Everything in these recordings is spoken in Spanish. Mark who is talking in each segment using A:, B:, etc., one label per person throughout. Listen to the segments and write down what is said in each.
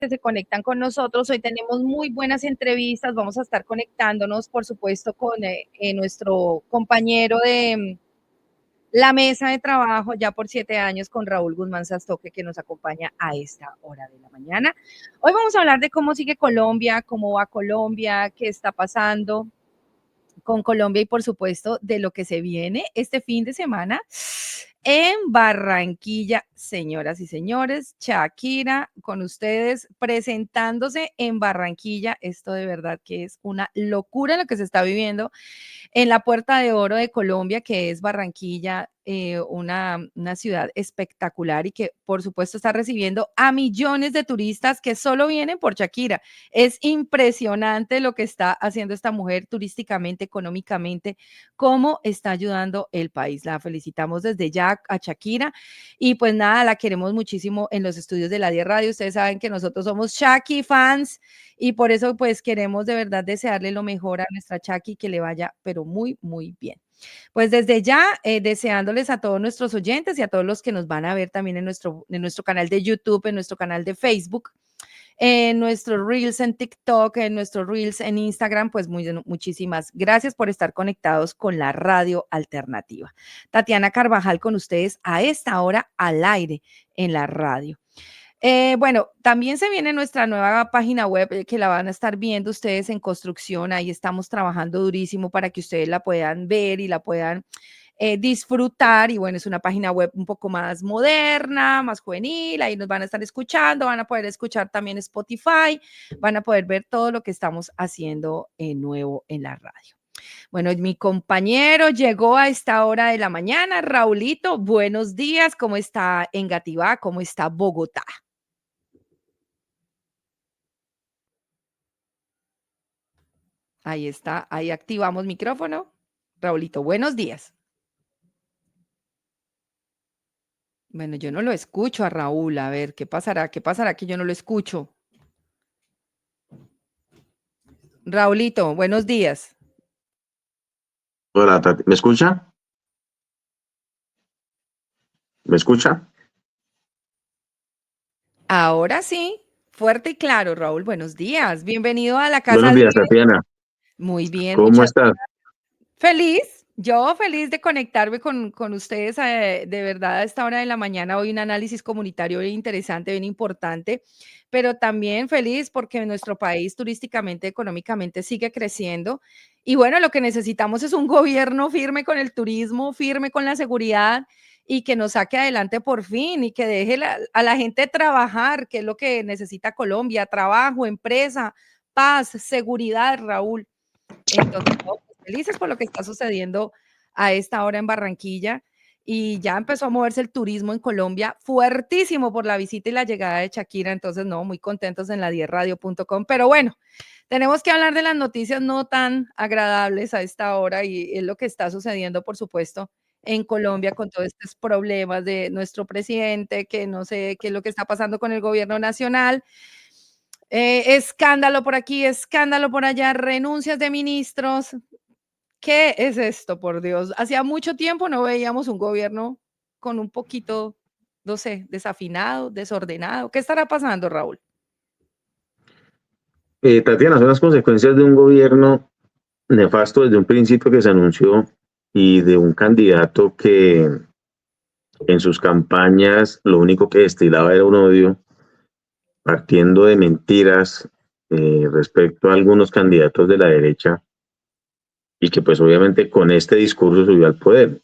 A: que se conectan con nosotros. Hoy tenemos muy buenas entrevistas. Vamos a estar conectándonos, por supuesto, con nuestro compañero de la mesa de trabajo ya por 7 años, con Raúl Guzmán Sastoque, que nos acompaña a esta hora de la mañana. Hoy vamos a hablar de cómo sigue Colombia, cómo va Colombia, qué está pasando con Colombia y, por supuesto, de lo que se viene este fin de semana en Barranquilla. Señoras y señores, Shakira con ustedes presentándose en Barranquilla. Esto de verdad que es una locura lo que se está viviendo en la Puerta de Oro de Colombia, que es Barranquilla, una ciudad espectacular y que por supuesto está recibiendo a millones de turistas que solo vienen por Shakira. Es impresionante lo que está haciendo esta mujer turísticamente, económicamente, cómo está ayudando el país. La felicitamos desde ya a Shakira y pues nada, la queremos muchísimo en los estudios de la 10 Radio. Ustedes saben que nosotros somos Shaki fans y por eso pues queremos de verdad desearle lo mejor a nuestra Shaki, que le vaya pero muy, muy bien. Pues desde ya, deseándoles a todos nuestros oyentes y a todos los que nos van a ver también en nuestro canal de YouTube, en nuestro canal de Facebook, en nuestros Reels en TikTok, en nuestros Reels en Instagram, pues muchísimas gracias por estar conectados con la radio alternativa. Tatiana Carvajal con ustedes a esta hora al aire en la radio. Bueno, también se viene nuestra nueva página web que la van a estar viendo ustedes en construcción. Ahí estamos trabajando durísimo para que ustedes la puedan ver y la puedan disfrutar. Y bueno, es una página web un poco más moderna, más juvenil. Ahí nos van a estar escuchando, van a poder escuchar también Spotify, van a poder ver todo lo que estamos haciendo nuevo en la radio. Bueno, mi compañero llegó a esta hora de la mañana. Raulito, buenos días. ¿Cómo está Engativá? ¿Cómo está Bogotá? Ahí está, ahí activamos micrófono. Raulito, buenos días. Bueno, yo no lo escucho a Raúl. A ver, ¿qué pasará? ¿Qué pasará que yo no lo escucho? Raulito, buenos días.
B: Hola, Tati. ¿Me escucha? ¿Me escucha?
A: Ahora sí, fuerte y claro, Raúl, buenos días. Bienvenido a la casa
B: Buenos
A: de...
B: días, Tatiana.
A: Muy bien,
B: ¿Cómo
A: muchas
B: estás?
A: feliz. Yo feliz de conectarme con ustedes de verdad a esta hora de la mañana. Hoy un análisis comunitario bien interesante, bien importante, pero también feliz porque nuestro país turísticamente, económicamente sigue creciendo. Y bueno, lo que necesitamos es un gobierno firme con el turismo, firme con la seguridad y que nos saque adelante por fin y que deje a la gente trabajar, que es lo que necesita Colombia: trabajo, empresa, paz, seguridad, Raúl. Entonces, no, pues, felices por lo que está sucediendo a esta hora en Barranquilla, y ya empezó a moverse el turismo en Colombia fuertísimo por la visita y la llegada de Shakira. Entonces, no, muy contentos en la 10radio.com. Pero bueno, tenemos que hablar de las noticias no tan agradables a esta hora, y es lo que está sucediendo, por supuesto, en Colombia con todos estos problemas de nuestro presidente, que no sé qué es lo que está pasando con el gobierno nacional. Escándalo por aquí, escándalo por allá, renuncias de ministros. ¿Qué es esto, por Dios? Hacía mucho tiempo no veíamos un gobierno con un poquito, no sé, desafinado, desordenado. ¿Qué estará pasando, Raúl?
B: Tatiana, son las consecuencias de un gobierno nefasto desde un principio que se anunció y de un candidato que en sus campañas lo único que destilaba era un odio, partiendo de mentiras respecto a algunos candidatos de la derecha y que pues obviamente con este discurso subió al poder.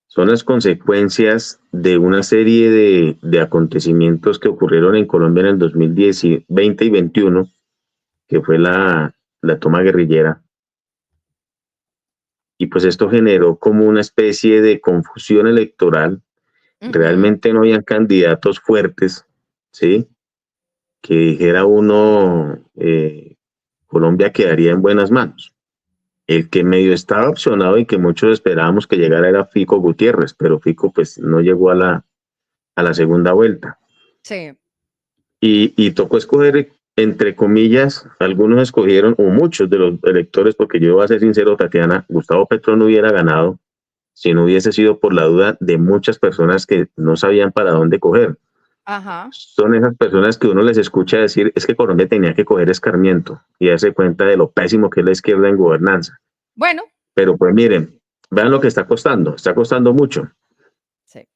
B: Son las consecuencias de una serie de acontecimientos que ocurrieron en Colombia en el 2010, 20 y 21, que fue la toma guerrillera. Y pues esto generó como una especie de confusión electoral. Realmente no habían candidatos fuertes, ¿sí? Que dijera uno, Colombia quedaría en buenas manos. El que medio estaba opcionado y que muchos esperábamos que llegara era Fico Gutiérrez, pero Fico pues no llegó a la segunda vuelta.
A: Sí.
B: Y tocó escoger, entre comillas, algunos escogieron, o muchos de los electores, porque yo voy a ser sincero, Tatiana, Gustavo Petro no hubiera ganado si no hubiese sido por la duda de muchas personas que no sabían para dónde coger.
A: Ajá.
B: Son esas personas que uno les escucha decir, es que Colombia tenía que coger escarmiento y darse cuenta de lo pésimo que es la izquierda en gobernanza.
A: Bueno,
B: Pero pues miren, vean lo que está costando mucho,
A: sí.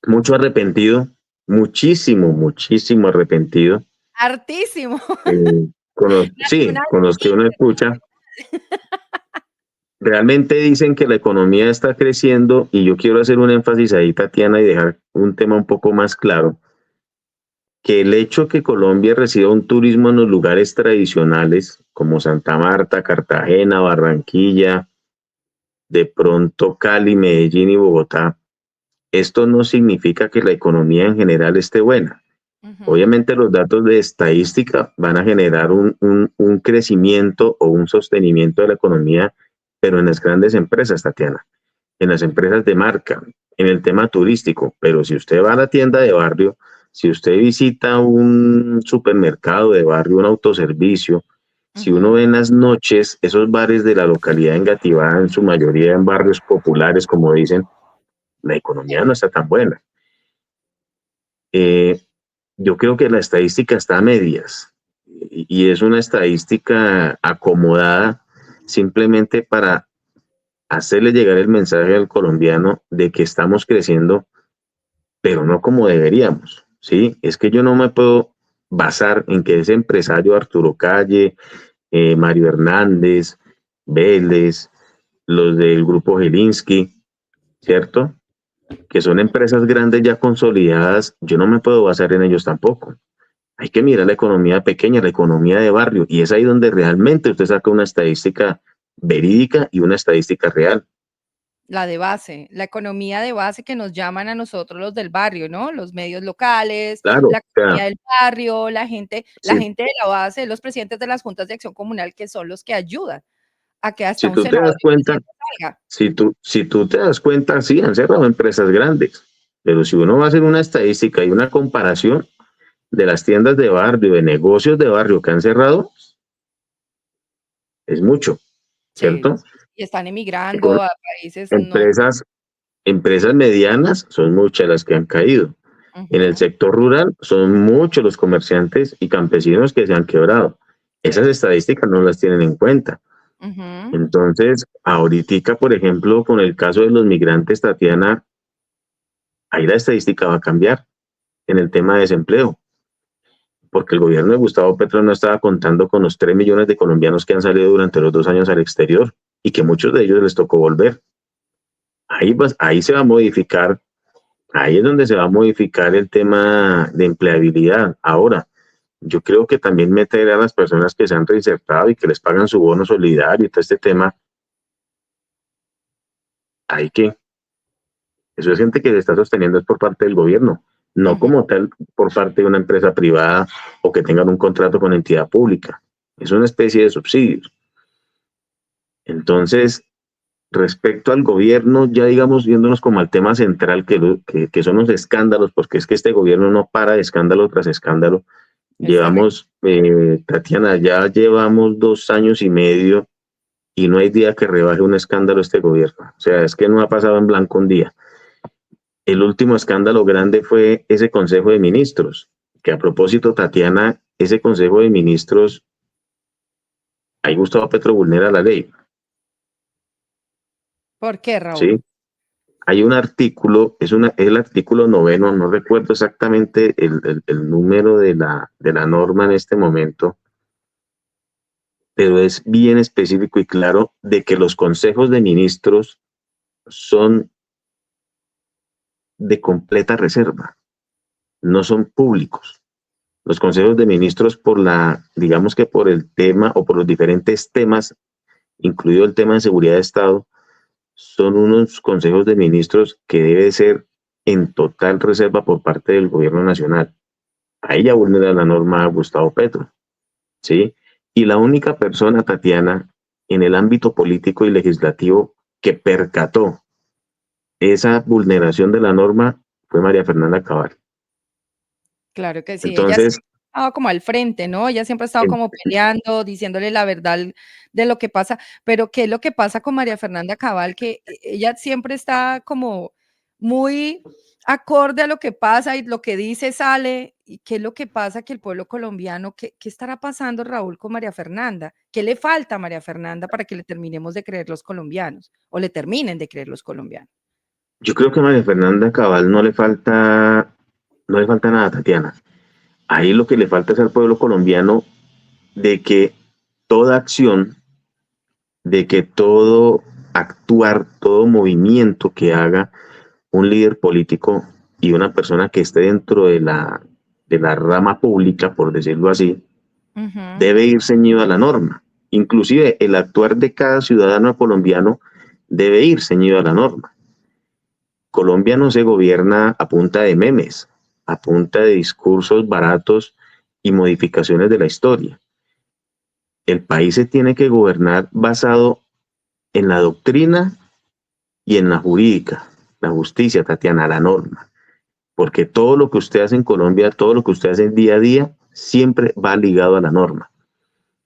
B: mucho arrepentido, muchísimo, muchísimo arrepentido.
A: Hartísimo.
B: Sí,
A: Nacional
B: con los
A: e
B: que uno escucha, realmente dicen que la economía está creciendo y yo quiero hacer un énfasis ahí, Tatiana, y dejar un tema un poco más claro, que el hecho que Colombia reciba un turismo en los lugares tradicionales como Santa Marta, Cartagena, Barranquilla, de pronto Cali, Medellín y Bogotá, esto no significa que la economía en general esté buena.
A: Ujú.
B: Obviamente los datos de estadística van a generar un crecimiento o un sostenimiento de la economía, pero en las grandes empresas, Tatiana, en las empresas de marca, en el tema turístico. Pero si usted va a la tienda de barrio, si usted visita un supermercado de barrio, un autoservicio, si uno
A: Ujú.
B: ve en las noches esos bares de la localidad engativada, en su mayoría en barrios populares, como dicen, la economía no está tan buena. Eh, yo creo que la estadística está a medias y es una estadística acomodada simplemente para hacerle llegar el mensaje al colombiano de que estamos creciendo, pero no como deberíamos, ¿sí? Es que yo no me puedo basar en que ese empresario Arturo Calle, Mario Hernández, Vélez, los del grupo Gilinski, ¿cierto? Que son empresas grandes ya consolidadas, yo no me puedo basar en ellos tampoco. Hay que mirar la economía pequeña, la economía de barrio, y es ahí donde realmente usted saca una estadística verídica y una estadística real.
A: La de base, la economía de base que nos llaman a nosotros los del barrio, ¿no? Los medios locales,
B: Claro,
A: la
B: o sea,
A: economía del barrio, la
B: si,
A: gente de la base, los presidentes de las juntas de acción comunal, que son los que ayudan a que hasta
B: si
A: un
B: tú te
A: senador
B: das
A: y un
B: cuenta,
A: presidente salga.
B: si tú te das cuenta, sí, han cerrado empresas grandes, pero si uno va a hacer una estadística y una comparación de las tiendas de barrio, de negocios de barrio que han cerrado, es mucho,
A: Sí,
B: ¿cierto?
A: sí, y están
B: Y con
A: emigrando a países no.
B: empresas medianas son muchas las que han caído. En el
A: Ujú,
B: sector rural son muchos los comerciantes y campesinos que se han quebrado. Esas
A: sí.
B: estadísticas no las tienen en cuenta.
A: Ujú.
B: Entonces, ahorita, por ejemplo, con el caso de los migrantes, Tatiana, ahí la estadística va a cambiar en el tema de desempleo, porque el gobierno de Gustavo Petro no estaba contando con los 3 millones de colombianos que han salido durante los 2 años al exterior y que muchos de ellos les tocó volver. Ahí se va a modificar, ahí es donde se va a modificar el tema de empleabilidad. Ahora, yo creo que también meter a las personas que se han reinsertado y que les pagan su bono solidario y todo este tema, hay que, eso es gente que se está sosteniendo es por parte del gobierno, no
A: Ujú.
B: como tal por parte de una empresa privada o que tengan un contrato con entidad pública. Es una especie de subsidios. Entonces, respecto al gobierno, ya digamos, viéndonos como al tema central, que son los escándalos, porque es que este gobierno no para de escándalo tras escándalo.
A: Es terrible.
B: Llevamos, Tatiana, ya llevamos 2 años y medio y no hay día que rebaje un escándalo este gobierno. O sea, es que no ha pasado en blanco un día. El último escándalo grande fue ese Consejo de Ministros, que a propósito, Tatiana, ese Consejo de Ministros, ahí Gustavo Petro vulnera la ley,
A: ¿Por qué, Raúl?
B: ¿sí? Hay un artículo, es el artículo noveno, no recuerdo exactamente el número de la norma en este momento, pero es bien específico y claro de que los consejos de ministros son de completa reserva, no son públicos. Los consejos de ministros digamos que por el tema o por los diferentes temas, incluido el tema de seguridad de Estado, son unos consejos de ministros que debe ser en total reserva por parte del gobierno nacional. Ahí ya vulnera la norma Gustavo Petro, ¿sí? Y la única persona, Tatiana, en el ámbito político y legislativo que percató esa vulneración de la norma fue María Fernanda Cabal.
A: Claro que sí, ella
B: Entonces,
A: siempre ha estado como al frente, ¿no? Ella siempre ha estado
B: en-
A: como peleando, diciéndole la verdad de lo que pasa, pero ¿qué es lo que pasa con María Fernanda Cabal? Que ella siempre está como muy acorde a lo que pasa y lo que dice sale. ¿Y qué es lo que pasa que el pueblo colombiano, qué estará pasando, Raúl, con María Fernanda? ¿Qué le falta a María Fernanda para que le terminemos de creer los colombianos o le terminen de creer los colombianos?
B: Yo creo que a María Fernanda Cabal no le falta nada, Tatiana. Ahí lo que le falta es al pueblo colombiano de que toda acción, de que todo actuar, todo movimiento que haga un líder político y una persona que esté dentro de la rama pública, por decirlo así, debe ir ceñido a la norma. Inclusive el actuar de cada ciudadano colombiano debe ir ceñido a la norma. Colombia no se gobierna a punta de memes, a punta de discursos baratos y modificaciones de la historia. El país se tiene que gobernar basado en la doctrina y en la jurídica, la justicia, Tatiana, la norma. Porque todo lo que usted hace en Colombia, todo lo que usted hace día a día, siempre va ligado a la norma.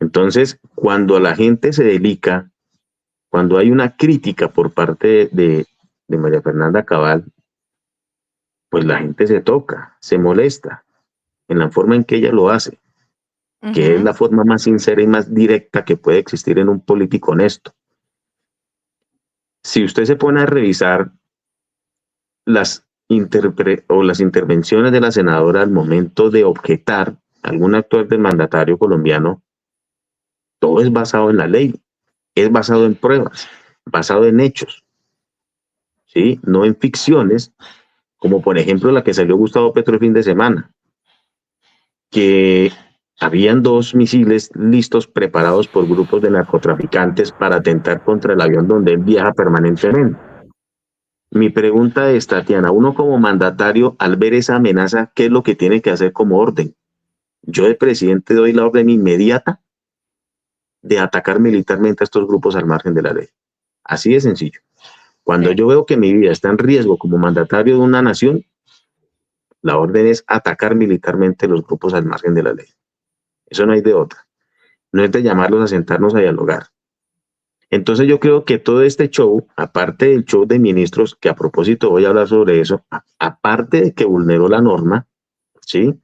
B: Entonces, cuando la gente se delica, cuando hay una crítica por parte de María Fernanda Cabal, pues la gente se toca, se molesta en la forma en que ella lo hace, que es la forma más sincera y más directa que puede existir en un político honesto. Si usted se pone a revisar las intervenciones de la senadora al momento de objetar algún actuar del mandatario colombiano, todo es basado en la ley, es basado en pruebas, basado en hechos, ¿sí? No en ficciones, como por ejemplo la que salió Gustavo Petro el fin de semana, que habían 2 misiles listos preparados por grupos de narcotraficantes para atentar contra el avión donde él viaja permanentemente. Mi pregunta es, Tatiana, uno como mandatario, al ver esa amenaza, ¿qué es lo que tiene que hacer como orden? Yo de presidente doy la orden inmediata de atacar militarmente a estos grupos al margen de la ley. Así de sencillo. Cuando yo veo que mi vida está en riesgo como mandatario de una nación, la orden es atacar militarmente los grupos al margen de la ley. Eso no hay de otra. No es de llamarlos a sentarnos a dialogar. Entonces yo creo que todo este show, aparte del show de ministros, que a propósito voy a hablar sobre eso, aparte de que vulneró la norma, ¿sí?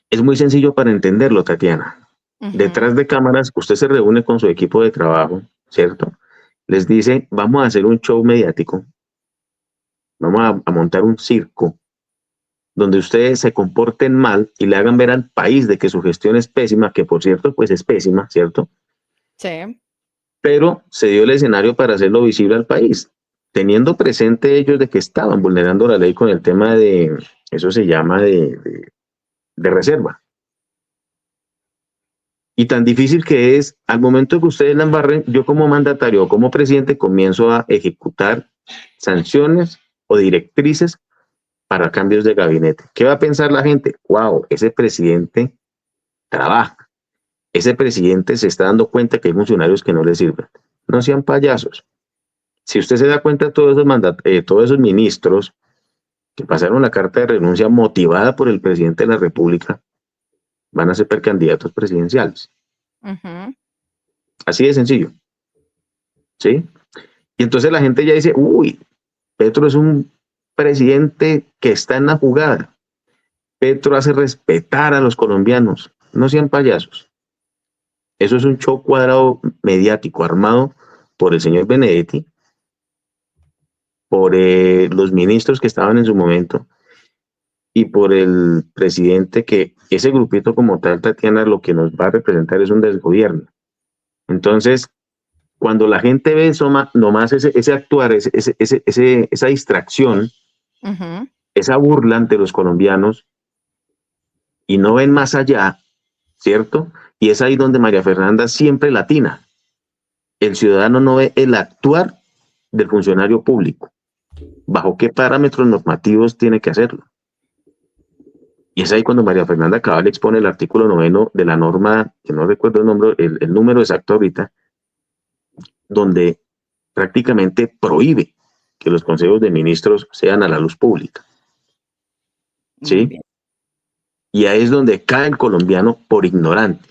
B: Es muy sencillo para entenderlo, Tatiana. Detrás de cámaras, usted se reúne con su equipo de trabajo, ¿cierto? Les dice, vamos a hacer un show mediático, vamos a montar un circo, donde ustedes se comporten mal y le hagan ver al país de que su gestión es pésima, que por cierto, pues es pésima, ¿cierto?
A: Sí.
B: Pero se dio el escenario para hacerlo visible al país, teniendo presente ellos de que estaban vulnerando la ley con el tema de, eso se llama de reserva. Y tan difícil que es, al momento que ustedes la embarren, yo como mandatario o como presidente comienzo a ejecutar sanciones o directrices para cambios de gabinete. ¿Qué va a pensar la gente? Wow, ese presidente trabaja. Ese presidente se está dando cuenta que hay funcionarios que no le sirven. No sean payasos. Si usted se da cuenta, todos esos ministros que pasaron la carta de renuncia motivada por el presidente de la República van a ser precandidatos presidenciales. Así de sencillo. ¿Sí? Y entonces la gente ya dice, uy, Petro es un presidente que está en la jugada. Petro hace respetar a los colombianos. No sean payasos. Eso es un show cuadrado mediático armado por el señor Benedetti, por los ministros que estaban en su momento y por el presidente, que ese grupito como tal, Tatiana, lo que nos va a representar es un desgobierno. Entonces, cuando la gente ve eso, nomás ese actuar, esa distracción, esa burla ante los colombianos, y no ven más allá, ¿cierto? Y es ahí donde María Fernanda siempre latina. El ciudadano no ve el actuar del funcionario público. ¿Bajo qué parámetros normativos tiene que hacerlo? Y es ahí cuando María Fernanda Cabal expone el artículo 9 de la norma, que no recuerdo el número exacto ahorita, donde prácticamente prohíbe que los consejos de ministros sean a la luz pública. ¿Sí? Y ahí es donde cae el colombiano por ignorante.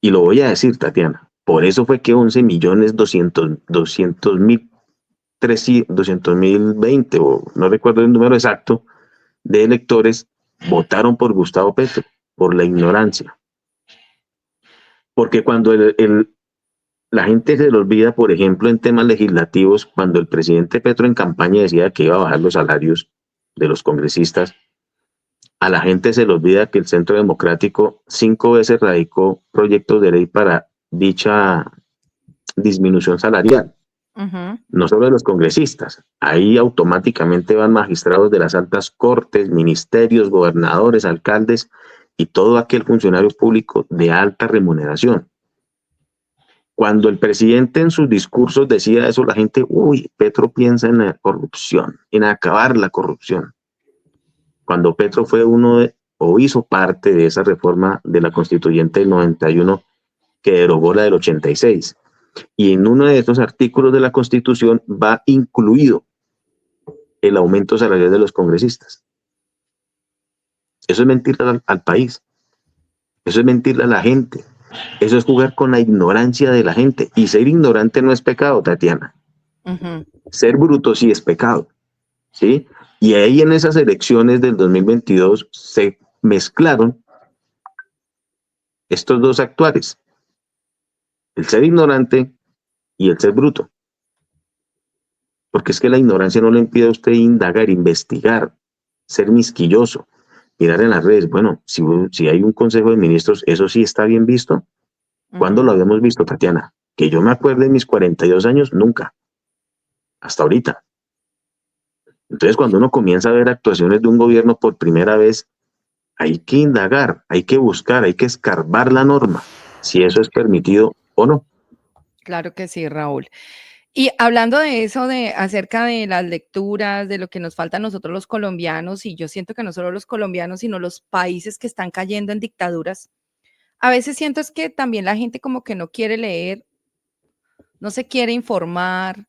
B: Y lo voy a decir, Tatiana, por eso fue que 11.200.000 220 o no recuerdo el número exacto de electores votaron por Gustavo Petro, por la ignorancia. Porque cuando la gente se le olvida, por ejemplo, en temas legislativos, cuando el presidente Petro en campaña decía que iba a bajar los salarios de los congresistas, a la gente se le olvida que el Centro Democrático 5 veces radicó proyectos de ley para dicha disminución salarial. No solo de los congresistas, ahí automáticamente van magistrados de las altas cortes, ministerios, gobernadores, alcaldes y todo aquel funcionario público de alta remuneración. Cuando el presidente en sus discursos decía eso, la gente, uy, Petro piensa en la corrupción, en acabar la corrupción. Cuando Petro fue o hizo parte de esa reforma de la constituyente del 91 que derogó la del 86. Y en uno de estos artículos de la Constitución va incluido el aumento salarial de los congresistas. Eso es mentirle al país. Eso es mentirle a la gente. Eso es jugar con la ignorancia de la gente. Y ser ignorante no es pecado, Tatiana. Ser bruto sí es pecado. ¿Sí? Y ahí en esas elecciones del 2022 se mezclaron estos dos actuares. El ser ignorante y el ser bruto. Porque es que la ignorancia no le impide a usted indagar, investigar, ser misquilloso, mirar en las redes. Bueno, si hay un consejo de ministros, ¿eso sí está bien visto? ¿Cuándo lo habíamos visto, Tatiana? Que yo me acuerde de mis 42 años, nunca. Hasta ahorita. Entonces, cuando uno comienza a ver actuaciones de un gobierno por primera vez, hay que indagar, hay que buscar, hay que escarbar la norma, si eso es permitido o no.
A: Claro que sí, Raúl. Y hablando de eso, acerca de las lecturas, de lo que nos falta a nosotros los colombianos, y yo siento que no solo los colombianos, sino los países que están cayendo en dictaduras, a veces siento es que también la gente como que no quiere leer, no se quiere informar.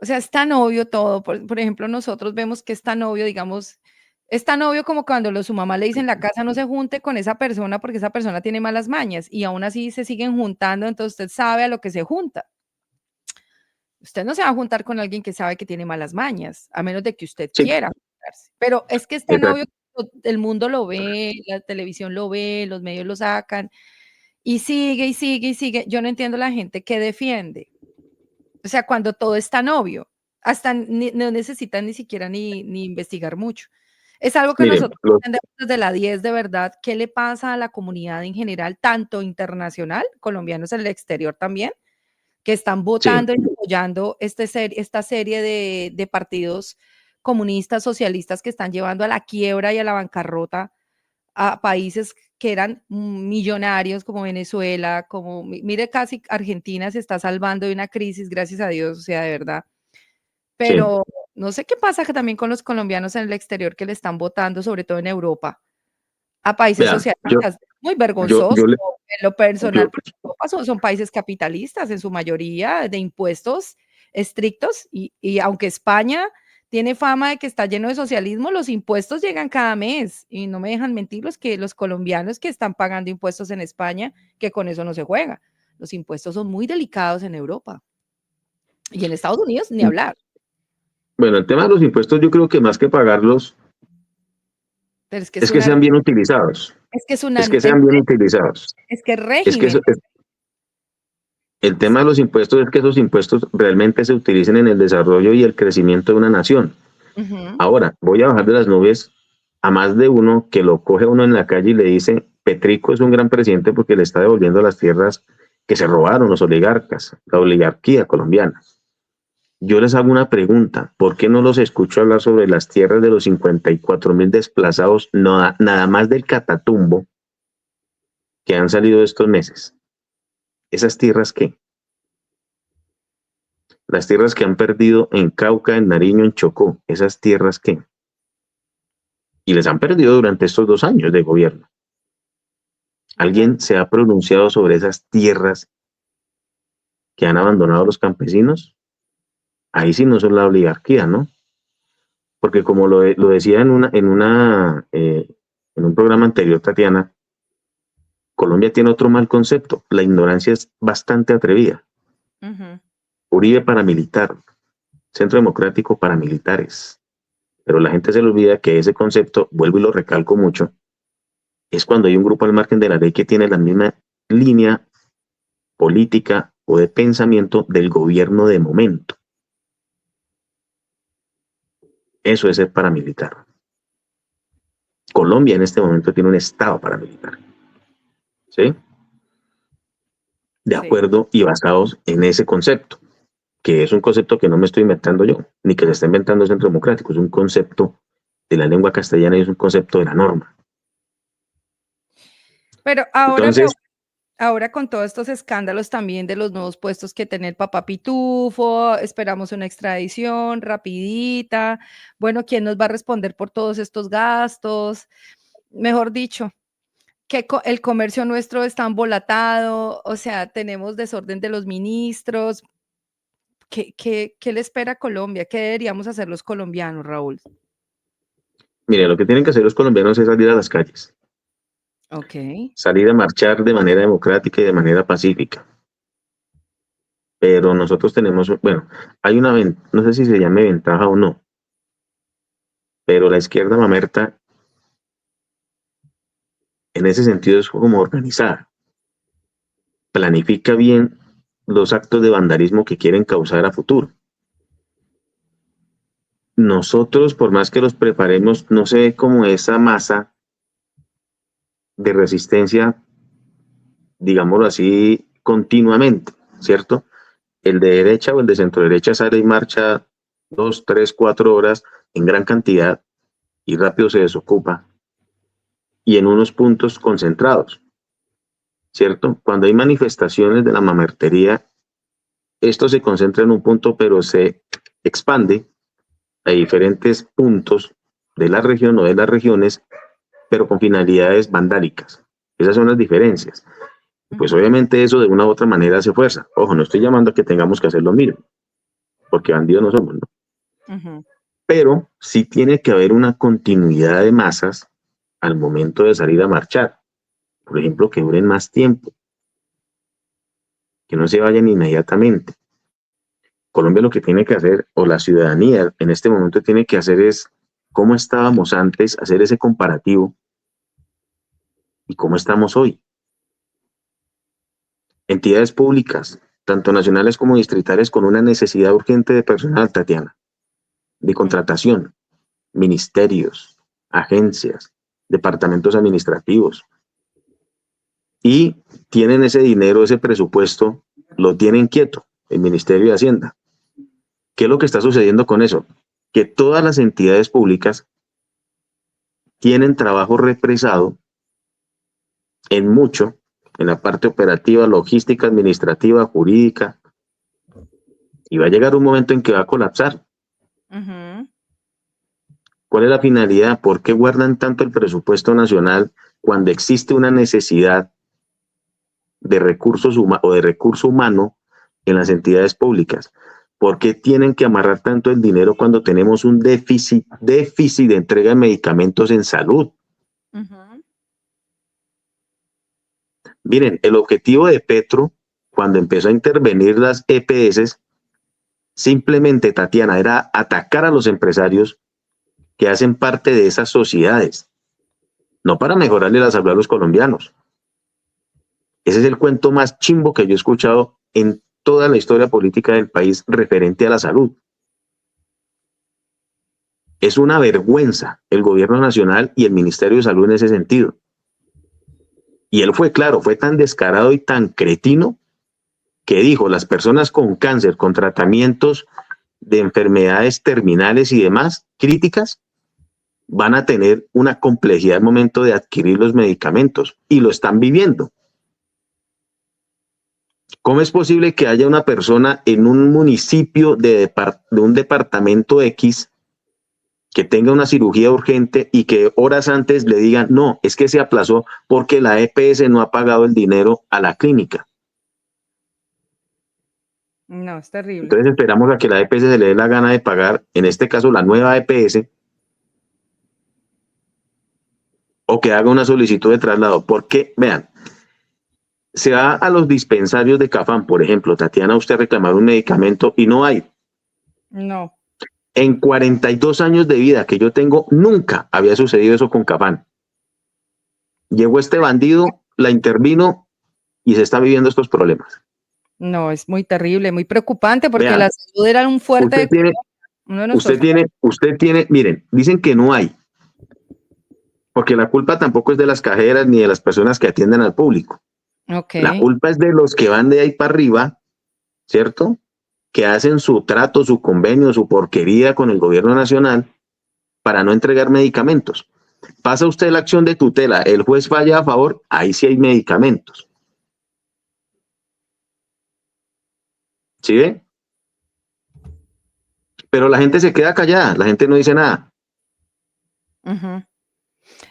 A: O sea, es tan obvio todo. Por ejemplo, nosotros vemos que es tan obvio, digamos, es tan obvio como cuando su mamá le dice en la casa no se junte con esa persona porque esa persona tiene malas mañas y aún así se siguen juntando, entonces usted sabe a lo que se junta. Usted no se va a juntar con alguien que sabe que tiene malas mañas, a menos de que usted
B: Sí.
A: quiera juntarse. Pero es que es tan
B: Exacto.
A: obvio que el mundo lo ve, la televisión lo ve, los medios lo sacan, y sigue, y sigue, y sigue. Yo no entiendo la gente que defiende. O sea, cuando todo es tan obvio, hasta no necesitan ni siquiera ni investigar mucho. Es algo que
B: Mire,
A: nosotros entendemos desde la 10 de verdad, ¿qué le pasa a la comunidad en general, tanto internacional, colombianos en el exterior también, que están votando y apoyando esta serie de partidos comunistas, socialistas que están llevando a la quiebra y a la bancarrota a países que eran millonarios como Venezuela, como mire, casi Argentina se está salvando de una crisis, gracias a Dios, o sea, de verdad. Pero no sé qué pasa que también con los colombianos en el exterior que le están votando, sobre todo en Europa, a países
B: Vea,
A: socialistas. Muy
B: yo
A: vergonzoso.
B: le,
A: En lo personal,
B: yo,
A: porque Europa son países capitalistas en su mayoría, de impuestos estrictos, y aunque España tiene fama de que está lleno de socialismo, los impuestos llegan cada mes, y no me dejan mentir los colombianos que están pagando impuestos en España, que con eso no se juega. Los impuestos son muy delicados en Europa. Y en Estados Unidos, ni hablar.
B: Bueno, el tema de los impuestos, yo creo que más que pagarlos,
A: Pero es que
B: es que sean bien utilizados.
A: es que es
B: Es que sean bien utilizados.
A: es que
B: Es que
A: régimen.
B: el tema de los impuestos es que esos impuestos realmente se utilicen en el desarrollo y el crecimiento de una nación. Ahora, voy a bajar de las nubes a más de uno que lo coge uno en la calle y le dice, Petrico es un gran presidente porque le está devolviendo las tierras que se robaron los oligarcas, la oligarquía colombiana. Yo les hago una pregunta, ¿por qué no los escucho hablar sobre las tierras de los 54.000 desplazados, nada más del Catatumbo, que han salido estos meses? ¿Esas tierras qué? Las tierras que han perdido en Cauca, en Nariño, en Chocó, ¿esas tierras qué? Y les han perdido durante estos 2 años de gobierno. ¿Alguien se ha pronunciado sobre esas tierras que han abandonado los campesinos? Ahí sí no son la oligarquía, ¿no? Porque como lo decía en un programa anterior, Tatiana, Colombia tiene otro mal concepto. La ignorancia es bastante atrevida. Uribe paramilitar. Centro Democrático paramilitares. Pero la gente se le olvida que ese concepto, vuelvo y lo recalco mucho, es cuando hay un grupo al margen de la ley que tiene la misma línea política o de pensamiento del gobierno de momento. Eso es ser paramilitar. Colombia en este momento tiene un estado paramilitar. ¿Sí? De acuerdo y basados en ese concepto, que es un concepto que no me estoy inventando yo, ni que se está inventando el Centro Democrático, es un concepto de la lengua castellana y es un concepto de la norma.
A: Pero ahora con todos estos escándalos también de los nuevos puestos que tiene el papá Pitufo, esperamos una extradición rapidita. Bueno, ¿quién nos va a responder por todos estos gastos? Mejor dicho, que el comercio nuestro está embolatado, o sea, tenemos desorden de los ministros. ¿Qué le espera a Colombia? ¿Qué deberíamos hacer los colombianos, Raúl?
B: Mire, lo que tienen que hacer los colombianos es salir a las calles.
A: Ok.
B: Salir a marchar de manera democrática y de manera pacífica. Pero nosotros tenemos, bueno, hay una, no sé si se llame ventaja o no, pero la izquierda mamerta en ese sentido es como organizada. Planifica bien los actos de vandalismo que quieren causar a futuro. Nosotros, por más que los preparemos, no se ve como esa masa de resistencia, digámoslo así, continuamente, ¿cierto? El de derecha o el de centro derecha sale y marcha 2, 3, 4 horas en gran cantidad y rápido se desocupa y en unos puntos concentrados, ¿cierto? Cuando hay manifestaciones de la mamertería, esto se concentra en un punto, pero se expande a diferentes puntos de la región o de las regiones, pero con finalidades vandálicas. Esas son las diferencias. Pues obviamente eso de una u otra manera hace fuerza. Ojo, no estoy llamando a que tengamos que hacer lo mismo, porque bandidos no somos, ¿no? Pero sí tiene que haber una continuidad de masas al momento de salir a marchar. Por ejemplo, que duren más tiempo, que no se vayan inmediatamente. Colombia lo que tiene que hacer, o la ciudadanía en este momento tiene que hacer es cómo estábamos antes, hacer ese comparativo y cómo estamos hoy. Entidades públicas, tanto nacionales como distritales, con una necesidad urgente de personal, Tatiana, de contratación, ministerios, agencias, departamentos administrativos, y tienen ese dinero, ese presupuesto, lo tienen quieto, el Ministerio de Hacienda. ¿Qué es lo que está sucediendo con eso? Que todas las entidades públicas tienen trabajo represado en mucho, en la parte operativa, logística, administrativa, jurídica, y va a llegar un momento en que va a colapsar. ¿Cuál es la finalidad? ¿Por qué guardan tanto el presupuesto nacional cuando existe una necesidad de recursos o de recurso humano en las entidades públicas? ¿Por qué tienen que amarrar tanto el dinero cuando tenemos un déficit de entrega de medicamentos en salud? Miren, el objetivo de Petro, cuando empezó a intervenir las EPS, simplemente, Tatiana, era atacar a los empresarios que hacen parte de esas sociedades, no para mejorarle la salud a los colombianos. Ese es el cuento más chimbo que yo he escuchado en toda la historia política del país referente a la salud. Es una vergüenza el gobierno nacional y el Ministerio de Salud en ese sentido. Y él fue claro, fue tan descarado y tan cretino que dijo, las personas con cáncer, con tratamientos de enfermedades terminales y demás críticas, van a tener una complejidad al momento de adquirir los medicamentos y lo están viviendo. ¿Cómo es posible que haya una persona en un municipio de un departamento X que tenga una cirugía urgente y que horas antes le digan, no, es que se aplazó porque la EPS no ha pagado el dinero a la clínica?
A: No, es terrible.
B: Entonces esperamos a que la EPS se le dé la gana de pagar, en este caso la nueva EPS, o que haga una solicitud de traslado. Porque, vean, se va a los dispensarios de Cafam, por ejemplo, Tatiana, usted reclamar un medicamento y no hay.
A: No.
B: En 42 años de vida que yo tengo, nunca había sucedido eso con Cafán. Llegó este bandido, la intervino y se está viviendo estos problemas.
A: No, es muy terrible, muy preocupante porque
B: Vea,
A: la salud era un fuerte
B: usted
A: de
B: tiene,
A: Colombia, uno de nuestros
B: usted tiene, miren, dicen que no hay, porque la culpa tampoco es de las cajeras ni de las personas que atienden al público. La
A: okey,
B: culpa es de los que van de ahí para arriba, ¿cierto? Que hacen su trato, su convenio, su porquería con el gobierno nacional para no entregar medicamentos. Pasa usted la acción de tutela, el juez falla a favor, ahí sí hay medicamentos. ¿Sí ve? Pero la gente se queda callada, la gente no dice nada.
A: ujú.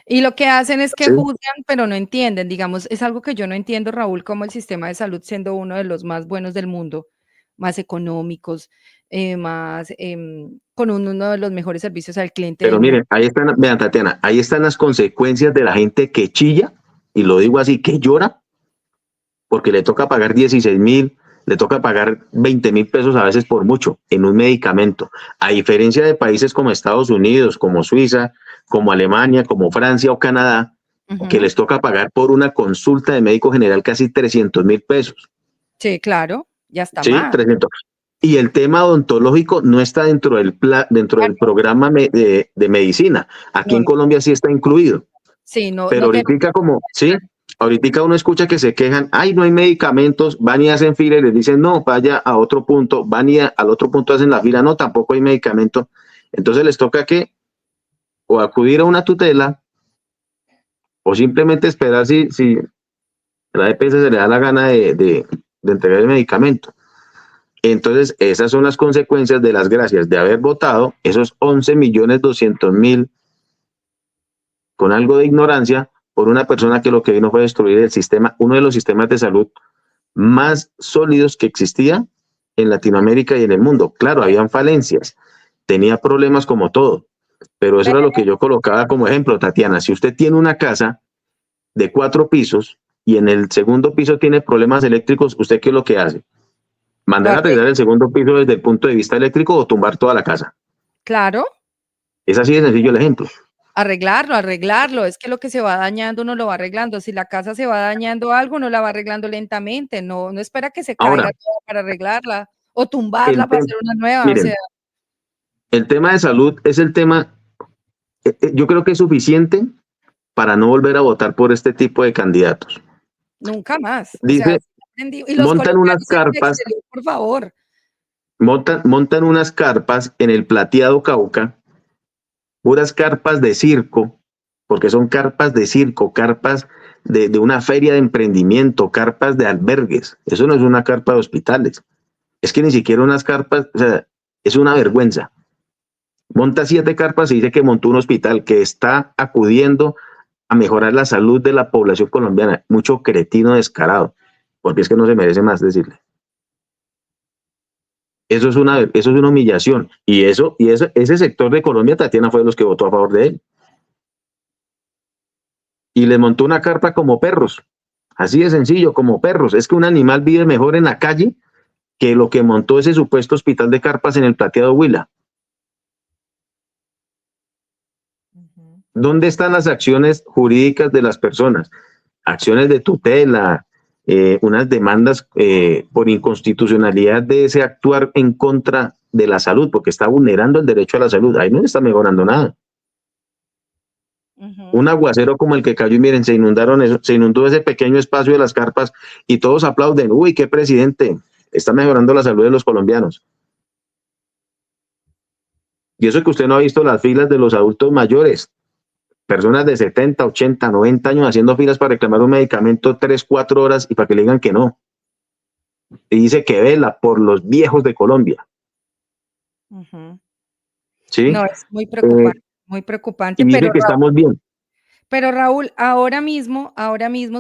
A: Y lo que hacen es que
B: ¿Sí?
A: juzgan, pero no entienden, digamos, es algo que yo no entiendo, Raúl, cómo el sistema de salud, siendo uno de los más buenos del mundo, más económicos, más, con uno de los mejores servicios al cliente
B: Pero
A: del mundo.
B: miren, ahí están, vean Tatiana, ahí están las consecuencias de la gente que chilla, y lo digo así, que llora, porque le toca pagar 16.000, le toca pagar 20.000 pesos a veces por mucho en un medicamento. A diferencia de países como Estados Unidos, como Suiza, como Alemania, como Francia o Canadá, que
A: Ujú.
B: les toca pagar por una consulta de médico general casi 300.000 pesos.
A: Sí, claro, ya está
B: ¿Sí?
A: más.
B: 300. Y el tema odontológico no está dentro
A: Ah,
B: del programa de medicina. Aquí
A: no,
B: en
A: no,
B: Colombia sí está incluido.
A: sí, no,
B: Pero
A: no tiene.
B: ahorita como, sí, ahorita uno escucha que se quejan, ay, no hay medicamentos, van y hacen fila y les dicen, no, vaya a otro punto, van y al otro punto hacen la fila, no, tampoco hay medicamento. Entonces les toca que o acudir a una tutela o simplemente esperar si la EPS se le da la gana de entregar el medicamento. Entonces, esas son las consecuencias de las gracias de haber votado esos 11.200.000 con algo de ignorancia por una persona que lo que vino fue destruir el sistema, uno de los sistemas de salud más sólidos que existía en Latinoamérica y en el mundo. Claro, habían falencias, tenía problemas como todo, pero eso era lo que yo colocaba como ejemplo, Tatiana. Si usted tiene una casa de 4 pisos y en el segundo piso tiene problemas eléctricos, ¿usted qué es lo que hace?
A: Lo
B: ¿Mandar a arreglar
A: arreglan,
B: el segundo piso desde el punto de vista eléctrico o tumbar toda la casa?
A: claro,
B: Es así de sencillo el ejemplo.
A: arreglarlo, arreglarlo, es que lo que se va dañando uno lo va arreglando, si la casa se va dañando algo, uno la va arreglando lentamente, no espera que se
B: Ahora,
A: caiga toda para arreglarla, o tumbarla
B: el
A: para
B: tema,
A: hacer una nueva, o
B: miren,
A: sea,
B: el tema de salud es el tema, yo creo que es suficiente para no volver a votar por este tipo de candidatos.
A: nunca más, o sea,
B: Dice,
A: y los
B: montan unas
A: colombianos en el
B: carpas,
A: exterior, por favor.
B: montan unas carpas en el Plateado Cauca, puras carpas de circo, porque son carpas de circo, carpas de una feria de emprendimiento, carpas de albergues. Eso no es una carpa de hospitales. Es que ni siquiera unas carpas, o sea, es una vergüenza. Monta 7 carpas y dice que montó un hospital que está acudiendo a mejorar la salud de la población colombiana. Mucho cretino descarado, porque es que no se merece más decirle. Eso es una humillación. Ese sector de Colombia, Tatiana fue de los que votó a favor de él. Y le montó una carpa como perros. Así de sencillo, como perros. Es que un animal vive mejor en la calle que lo que montó ese supuesto hospital de carpas en el Plateado Huila.
A: Ujú.
B: ¿Dónde están las acciones jurídicas de las personas? Acciones de tutela, unas demandas por inconstitucionalidad de ese actuar en contra de la salud, porque está vulnerando el derecho a la salud. Ahí no está mejorando nada.
A: Ujú.
B: Un aguacero como el que cayó y miren, se inundó ese pequeño espacio de las carpas y todos aplauden. Uy, qué presidente, está mejorando la salud de los colombianos. Y eso que usted no ha visto las filas de los adultos mayores, personas de 70, 80, 90 años haciendo filas para reclamar un medicamento 3, 4 horas y para que le digan que no. Y dice que vela por los viejos de Colombia.
A: Ujú.
B: ¿Sí?
A: No, es muy
B: Y
A: preocupante,
B: dice que estamos bien.
A: pero Raúl, ahora mismo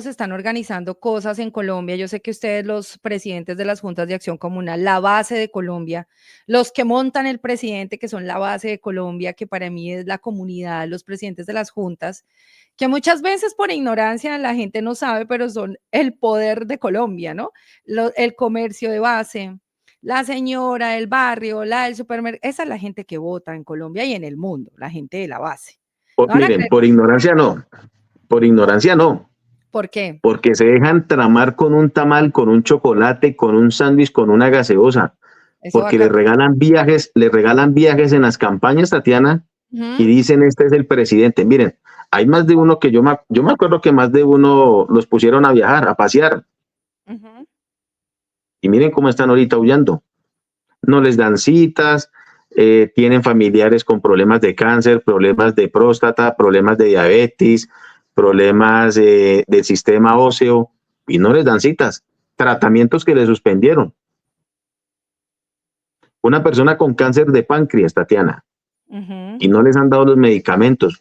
A: se están organizando cosas en Colombia. Yo sé que ustedes, los presidentes de las juntas de acción comunal, la base de Colombia, los que montan el presidente, que son la base de Colombia, que para mí es la comunidad, los presidentes de las juntas, que muchas veces por ignorancia la gente no sabe, pero son el poder de Colombia, ¿no? El comercio de base, la señora del barrio, la del supermercado, esa es la gente que vota en Colombia y en el mundo, la gente de la base. No van a
B: Miren,
A: creer.
B: por ignorancia no,
A: ¿Por qué?
B: porque se dejan tramar con un tamal, con un chocolate, con un sándwich, con una gaseosa,
A: Eso va a
B: porque
A: cambiar.
B: le regalan viajes en las campañas, Tatiana, y
A: Ujú,
B: dicen, este es el presidente. Miren, hay más de uno que yo me acuerdo que más de uno los pusieron a viajar, a pasear,
A: ujú.
B: y miren cómo están ahorita huyendo. No les dan citas, tienen familiares con problemas de cáncer, problemas de próstata, problemas de diabetes, problemas del sistema óseo, y no les dan citas. Tratamientos que le suspendieron. Una persona con cáncer de páncreas, Tatiana,
A: Ujú.
B: y no les han dado los medicamentos.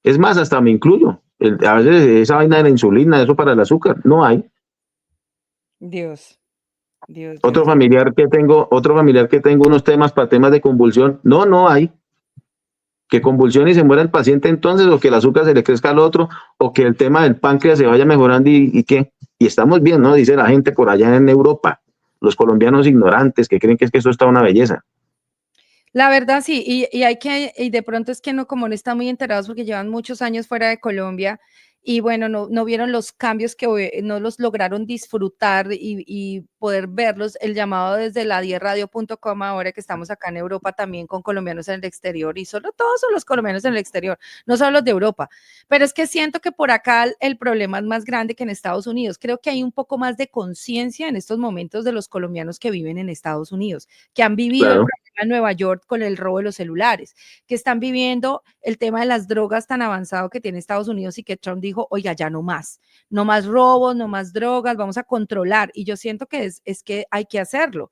B: Es más, hasta me incluyo. A veces esa vaina de la insulina, eso para el azúcar, no hay.
A: Dios, Dios,
B: Otro
A: Dios, Dios.
B: familiar que tengo unos temas para temas de convulsión, no hay. Que convulsione y se muera el paciente entonces, o que el azúcar se le crezca al otro, o que el tema del páncreas se vaya mejorando y qué. Y estamos bien, ¿no? Dice la gente por allá en Europa, los colombianos ignorantes que creen que es que eso está una belleza.
A: La verdad sí, y hay que, y de pronto es que no, como no están muy enterados porque llevan muchos años fuera de Colombia y bueno, no vieron los cambios que no los lograron disfrutar y poder verlos, el llamado desde la 10radio.com ahora que estamos acá en Europa también con colombianos en el exterior y solo todos son los colombianos en el exterior, no solo los de Europa, pero es que siento que por acá el problema es más grande que en Estados Unidos, creo que hay un poco más de conciencia en estos momentos de los colombianos que viven en Estados Unidos, que han vivido el
B: Claro,
A: problema en Nueva York con el robo de los celulares, que están viviendo el tema de las drogas tan avanzado que tiene Estados Unidos y que Trump dijo, oiga, ya no más robos, no más drogas, vamos a controlar. Y yo siento que es que hay que hacerlo.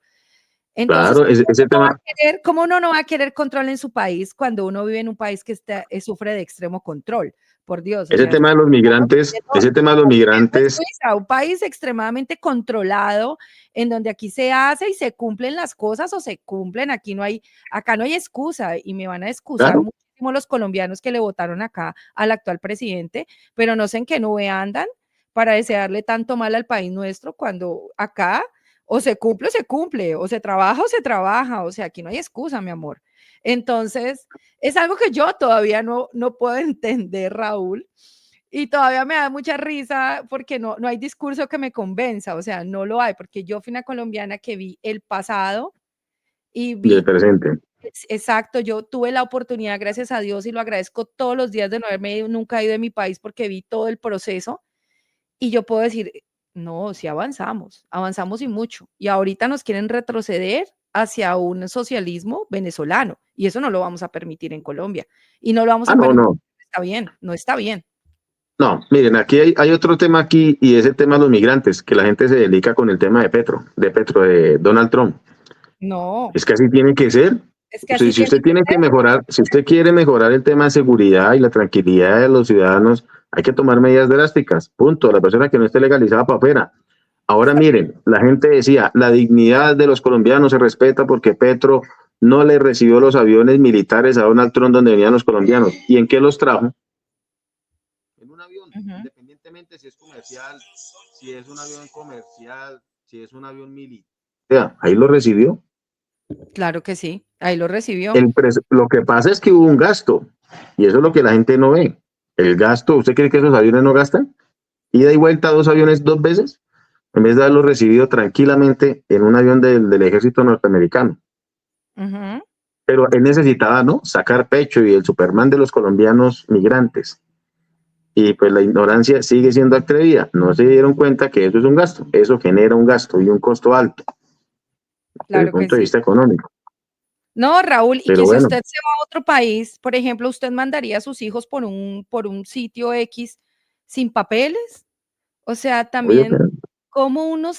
A: Entonces,
B: claro, ese tema,
A: ¿cómo uno no va a querer control en su país cuando uno vive en un país que sufre de extremo control? Por Dios, o
B: ese
A: sea,
B: tema de los migrantes, ese tema de los migrantes,
A: Suiza, un país extremadamente controlado, en donde aquí se hace y se cumplen las cosas o se cumplen, acá no hay excusa y me van a excusar
B: claro,
A: muchísimo los colombianos que le votaron acá al actual presidente, pero no sé en qué nube andan para desearle tanto mal al país nuestro cuando acá o se cumple, o se trabaja, o sea, aquí no hay excusa, mi amor. Entonces, es algo que yo todavía no puedo entender, Raúl, y todavía me da mucha risa porque no hay discurso que me convenza, o sea, no lo hay, porque yo fui una colombiana que vi el pasado y
B: y el
A: vi,
B: presente.
A: exacto, yo tuve la oportunidad, gracias a Dios, y lo agradezco todos los días de no haberme nunca ido de mi país porque vi todo el proceso y yo puedo decir, no, sí avanzamos y mucho, y ahorita nos quieren retroceder hacia un socialismo venezolano, y eso no lo vamos a permitir en Colombia, y no lo vamos a
B: No,
A: permitir,
B: no,
A: está bien, no está bien.
B: no, miren, aquí hay otro tema aquí, y es el tema de los migrantes, que la gente se dedica con el tema de Donald Trump.
A: No,
B: Es que así tiene que ser.
A: es que
B: O sea,
A: así
B: si
A: tiene
B: usted
A: que
B: tiene que
A: ser.
B: mejorar, si usted quiere mejorar el tema de seguridad y la tranquilidad de los ciudadanos, hay que tomar medidas drásticas. Punto. La persona que no esté legalizada para afuera. Ahora miren, la gente decía, la dignidad de los colombianos se respeta porque Petro no le recibió los aviones militares a Donald Trump donde venían los colombianos. ¿Y en qué los trajo? En un avión,
A: Ujú.
B: independientemente si es comercial, si es un avión comercial, si es un avión militar. O sea, ahí lo recibió.
A: Claro que sí, ahí lo recibió.
B: Lo que pasa es que hubo un gasto, y eso es lo que la gente no ve. El gasto, ¿usted cree que esos aviones no gastan? Ida y vuelta dos aviones dos veces, en vez de haberlo recibido tranquilamente en un avión del ejército norteamericano.
A: Ujú.
B: Pero él necesitaba, ¿no? Sacar pecho y el Superman de los colombianos migrantes. Y pues la ignorancia sigue siendo atrevida. No se dieron cuenta que eso es un gasto. Eso genera un gasto y un costo alto desde el
A: Claro que
B: punto de
A: sí.
B: vista económico.
A: No, Raúl, y
B: Pero
A: que si
B: bueno,
A: usted se va a otro país, por ejemplo, ¿usted mandaría a sus hijos por un sitio X sin papeles? O sea,
B: oye,
A: también, ¿cómo uno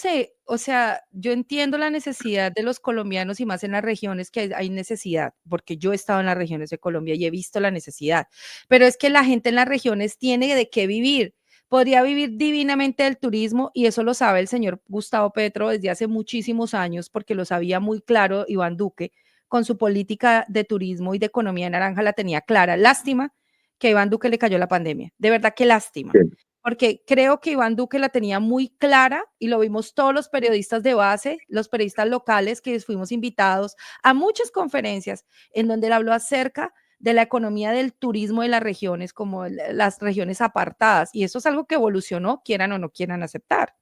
A: o sea, yo entiendo la necesidad de los colombianos y más en las regiones que hay necesidad, porque yo he estado en las regiones de Colombia y he visto la necesidad, pero es que la gente en las regiones tiene de qué vivir. Podría vivir divinamente del turismo y eso lo sabe el señor Gustavo Petro desde hace muchísimos años porque lo sabía muy claro Iván Duque con su política de turismo y de economía naranja la tenía clara. Lástima que a Iván Duque le cayó la pandemia, de verdad que lástima, porque creo que Iván Duque la tenía muy clara y lo vimos todos los periodistas de base, los periodistas locales que fuimos invitados a muchas conferencias en donde él habló acerca de la economía del turismo de las regiones, como las regiones apartadas, y eso es algo que evolucionó, quieran o no quieran aceptar.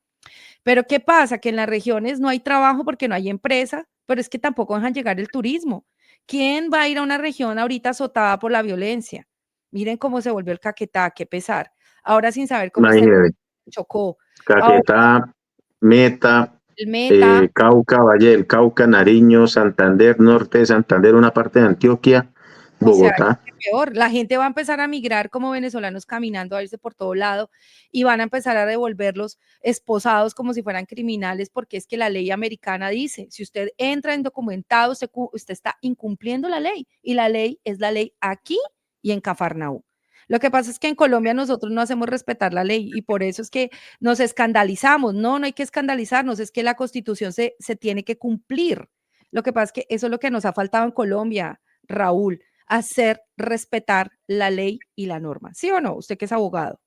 A: Pero ¿qué pasa? Que en las regiones no hay trabajo porque no hay empresa, pero es que tampoco dejan llegar el turismo. ¿Quién va a ir a una región ahorita azotada por la violencia? Miren cómo se volvió el Caquetá, qué pesar. Ahora sin saber cómo está el
B: Imagínate,
A: Chocó. Ahora
B: Caquetá, Meta,
A: el Meta,
B: Cauca, Valle del Cauca, Nariño, Santander, Norte de Santander, una parte de Antioquia,
A: o sea,
B: Bogotá.
A: peor, la gente va a empezar a migrar como venezolanos caminando a irse por todo lado y van a empezar a devolverlos esposados como si fueran criminales, porque es que la ley americana dice, si usted entra indocumentado, usted está incumpliendo la ley, y la ley es la ley aquí y en Cafarnaú. Lo que pasa es que en Colombia nosotros no hacemos respetar la ley y por eso es que nos escandalizamos. No, no hay que escandalizarnos, es que la constitución se tiene que cumplir. Lo que pasa es que eso es lo que nos ha faltado en Colombia, Raúl, hacer respetar la ley y la norma. ¿Sí o no? Usted que es abogado.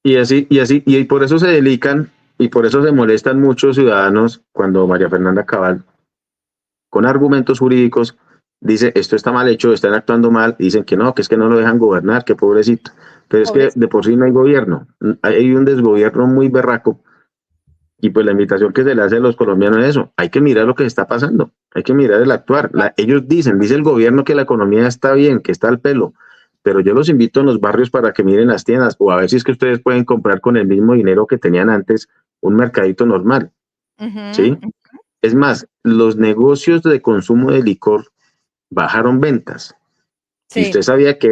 B: Y por eso se delican y por eso se molestan muchos ciudadanos cuando María Fernanda Cabal, con argumentos jurídicos, dice esto está mal hecho, están actuando mal, y dicen que es que no lo dejan gobernar, que pobrecito. Pero es que
A: Pobrecito.
B: de por sí no hay gobierno, hay un desgobierno muy berraco. Y pues la invitación que se le hace a los colombianos es eso, hay que mirar lo que está pasando, hay que mirar el actuar. Ellos dice el gobierno que la economía está bien, que está al pelo, pero yo los invito en los barrios para que miren las tiendas o a ver si es que ustedes pueden comprar con el mismo dinero que tenían antes un mercadito normal, ¿sí? Es más, los negocios de consumo de licor bajaron ventas. Y
A: Sí,
B: usted sabía que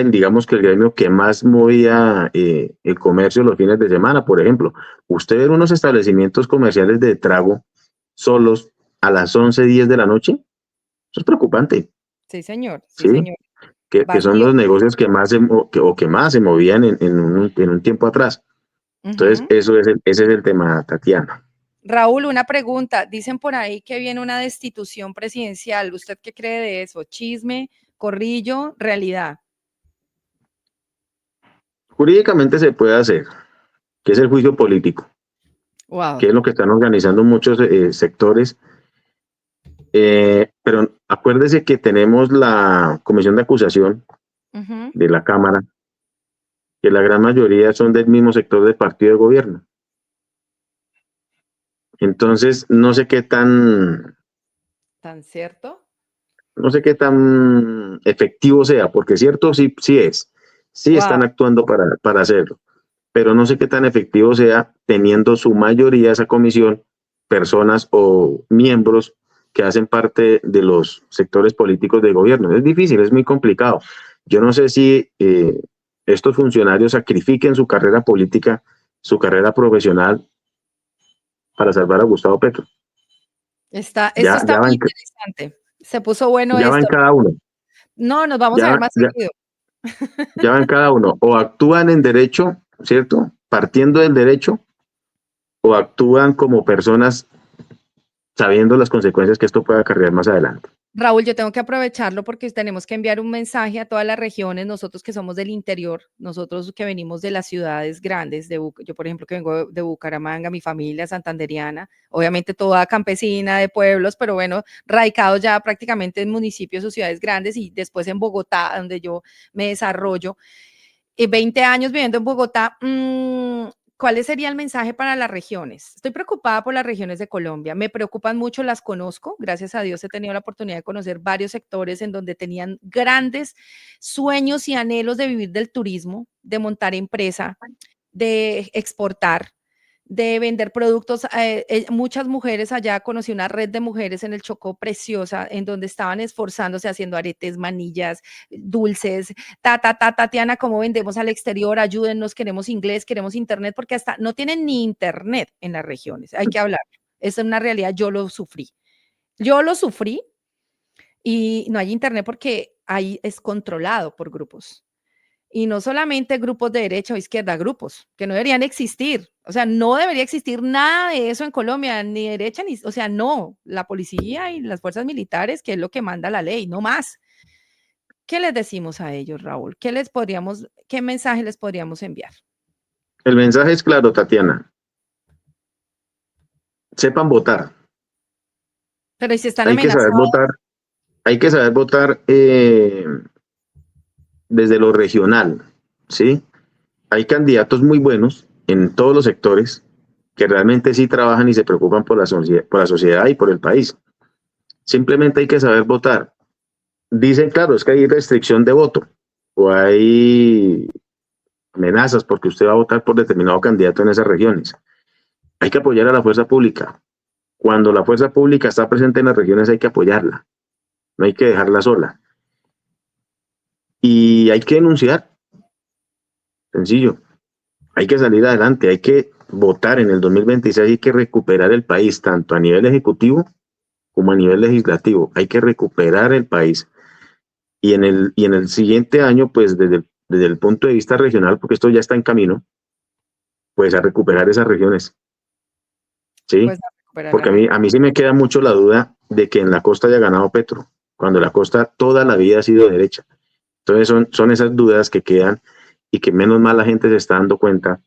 B: digamos que el gremio que más movía el comercio los fines de semana, por ejemplo. Usted ve unos establecimientos comerciales de trago solos a las 11:10 de la noche, eso es preocupante,
A: sí, señor, sí,
B: ¿sí?
A: señor.
B: Que son
A: Vacío.
B: los negocios que más se movían en un tiempo atrás. Entonces,
A: Ujú.
B: ese es el tema, Tatiana.
A: Raúl, una pregunta. Dicen por ahí que viene una destitución presidencial. ¿Usted qué cree de eso? ¿Chisme, corrillo, realidad?
B: Jurídicamente se puede hacer, que es el juicio político,
A: Wow.
B: que es lo que están organizando muchos sectores. Pero acuérdese que tenemos la comisión de acusación
A: Ujú.
B: de la Cámara, que la gran mayoría son del mismo sector del partido de gobierno. Entonces,
A: ¿Tan cierto?
B: no sé qué tan efectivo sea, porque cierto sí
A: Wow.
B: están actuando para hacerlo, pero no sé qué tan efectivo sea teniendo su mayoría esa comisión, personas o miembros que hacen parte de los sectores políticos de gobierno. Es difícil, es muy complicado. Yo no sé si estos funcionarios sacrifiquen su carrera política, su carrera profesional para salvar a Gustavo Petro.
A: Esto está
B: Ya
A: muy
B: van,
A: interesante. Se puso bueno
B: ya van
A: esto.
B: cada uno,
A: No, nos vamos a ver
B: ya,
A: más
B: ya,
A: seguido.
B: ya van cada uno. O actúan en derecho, ¿cierto? Partiendo del derecho, o actúan como personas sabiendo las consecuencias que esto puede acarrear más adelante.
A: Raúl, yo tengo que aprovecharlo porque tenemos que enviar un mensaje a todas las regiones, nosotros que somos del interior, nosotros que venimos de las ciudades grandes, yo por ejemplo que vengo de Bucaramanga, mi familia santanderiana, obviamente toda campesina de pueblos, pero bueno, radicados ya prácticamente en municipios o ciudades grandes y después en Bogotá, donde yo me desarrollo. 20 años viviendo en Bogotá, ¿cuál sería el mensaje para las regiones? Estoy preocupada por las regiones de Colombia, me preocupan mucho, las conozco, gracias a Dios he tenido la oportunidad de conocer varios sectores en donde tenían grandes sueños y anhelos de vivir del turismo, de montar empresa, de exportar, de vender productos. Muchas mujeres allá, conocí una red de mujeres en el Chocó preciosa, en donde estaban esforzándose haciendo aretes, manillas, dulces, Tatiana, ¿cómo vendemos al exterior? Ayúdennos, queremos inglés, queremos internet, porque hasta no tienen ni internet en las regiones, hay que hablar. Esa es una realidad, yo lo sufrí y no hay internet porque ahí es controlado por grupos. Y no solamente grupos de derecha o izquierda, grupos que no deberían existir. O sea, no debería existir nada de eso en Colombia, ni derecha, ni, o sea, no, la policía y las fuerzas militares, que es lo que manda la ley, no más. ¿Qué les decimos a ellos, Raúl? ¿Qué mensaje les podríamos enviar?
B: El mensaje es claro, Tatiana. Sepan votar.
A: Pero ¿y si están
B: Hay que saber
A: amenazados?
B: votar. Hay que saber votar desde lo regional, ¿sí? Hay candidatos muy buenos en todos los sectores que realmente sí trabajan y se preocupan por la sociedad y por el país. Simplemente hay que saber votar. Dicen, claro, es que hay restricción de voto o hay amenazas porque usted va a votar por determinado candidato en esas regiones. Hay que apoyar a la fuerza pública. Cuando la fuerza pública está presente en las regiones hay que apoyarla, no hay que dejarla sola. Y hay que denunciar, sencillo, hay que salir adelante, hay que votar en el 2026, hay que recuperar el país, tanto a nivel ejecutivo como a nivel legislativo, hay que recuperar el país. Y en el siguiente año, pues desde el punto de vista regional, porque esto ya está en camino, pues a recuperar esas regiones, ¿sí?
A: Pues a recuperar la
B: Porque
A: red.
B: a mí sí me queda mucho la duda de que en la costa haya ganado Petro, cuando la costa toda la vida ha sido derecha. Entonces son esas dudas que quedan y que menos mal la gente se está dando cuenta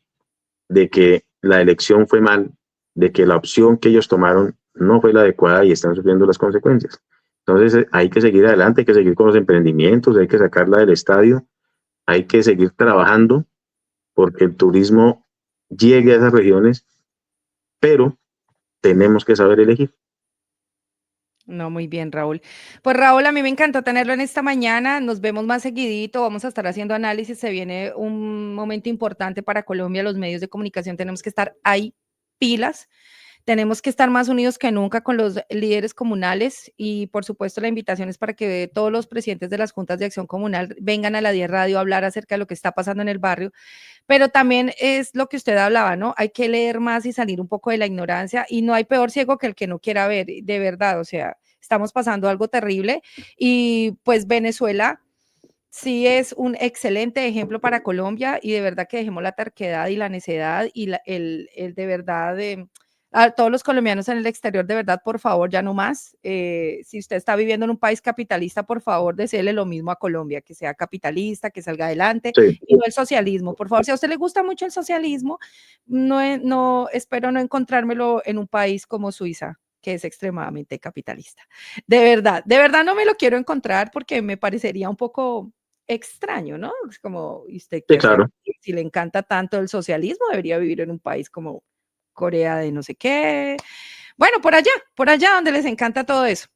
B: de que la elección fue mal, de que la opción que ellos tomaron no fue la adecuada y están sufriendo las consecuencias. Entonces hay que seguir adelante, hay que seguir con los emprendimientos, hay que sacarla del estadio, hay que seguir trabajando porque el turismo llegue a esas regiones, pero tenemos que saber elegir.
A: No, muy bien, Raúl. Pues Raúl, a mí me encantó tenerlo en esta mañana. Nos vemos más seguidito. Vamos a estar haciendo análisis. Se viene un momento importante para Colombia. Los medios de comunicación tenemos que estar ahí pilas. Tenemos que estar más unidos que nunca con los líderes comunales y por supuesto la invitación es para que todos los presidentes de las juntas de acción comunal vengan a la 10 Radio a hablar acerca de lo que está pasando en el barrio, pero también es lo que usted hablaba, ¿no? Hay que leer más y salir un poco de la ignorancia y no hay peor ciego que el que no quiera ver, de verdad, o sea, estamos pasando algo terrible y pues Venezuela sí es un excelente ejemplo para Colombia y de verdad que dejemos la terquedad y la necedad y el de verdad a todos los colombianos en el exterior, de verdad, por favor, ya no más. Si usted está viviendo en un país capitalista, por favor, deseele lo mismo a Colombia, que sea capitalista, que salga adelante
B: Sí,
A: y no el socialismo. Por favor, si a usted le gusta mucho el socialismo, no espero no encontrármelo en un país como Suiza, que es extremadamente capitalista. De verdad no me lo quiero encontrar porque me parecería un poco extraño, ¿no? Es como, ¿y usted
B: sí,
A: qué hace
B: claro.
A: aquí? Si le encanta tanto el socialismo, debería vivir en un país como Corea de no sé qué. Bueno, por allá donde les encanta todo eso.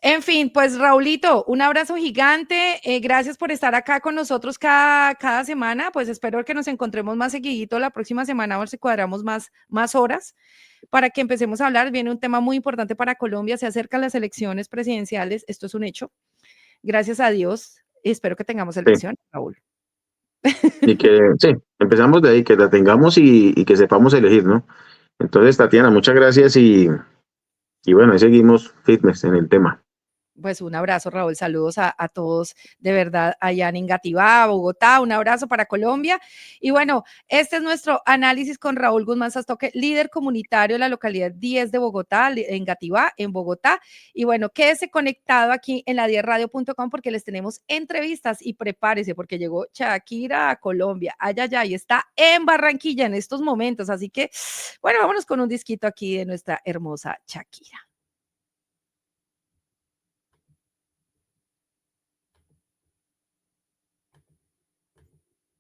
A: En fin, pues Raulito, un abrazo gigante. Gracias por estar acá con nosotros cada semana. Pues espero que nos encontremos más seguidito la próxima semana, a ver si cuadramos más horas para que empecemos a hablar. Viene un tema muy importante para Colombia. Se acercan las elecciones presidenciales. Esto es un hecho. Gracias a Dios. Espero que tengamos
B: Sí.
A: elección, Raúl.
B: Y que, sí, empezamos de ahí, que la tengamos y que sepamos elegir, ¿no? Entonces, Tatiana, muchas gracias y bueno, ahí seguimos fitness en el tema.
A: Pues un abrazo, Raúl. Saludos a todos de verdad allá en Engativá, Bogotá. Un abrazo para Colombia. Y bueno, este es nuestro análisis con Raúl Guzmán Sastoque, líder comunitario de la localidad 10 de Bogotá, Engativá, en Bogotá. Y bueno, quédese conectado aquí en la 10radio.com porque les tenemos entrevistas y prepárese porque llegó Shakira a Colombia. Allá, y está en Barranquilla en estos momentos. Así que, bueno, vámonos con un disquito aquí de nuestra hermosa Shakira.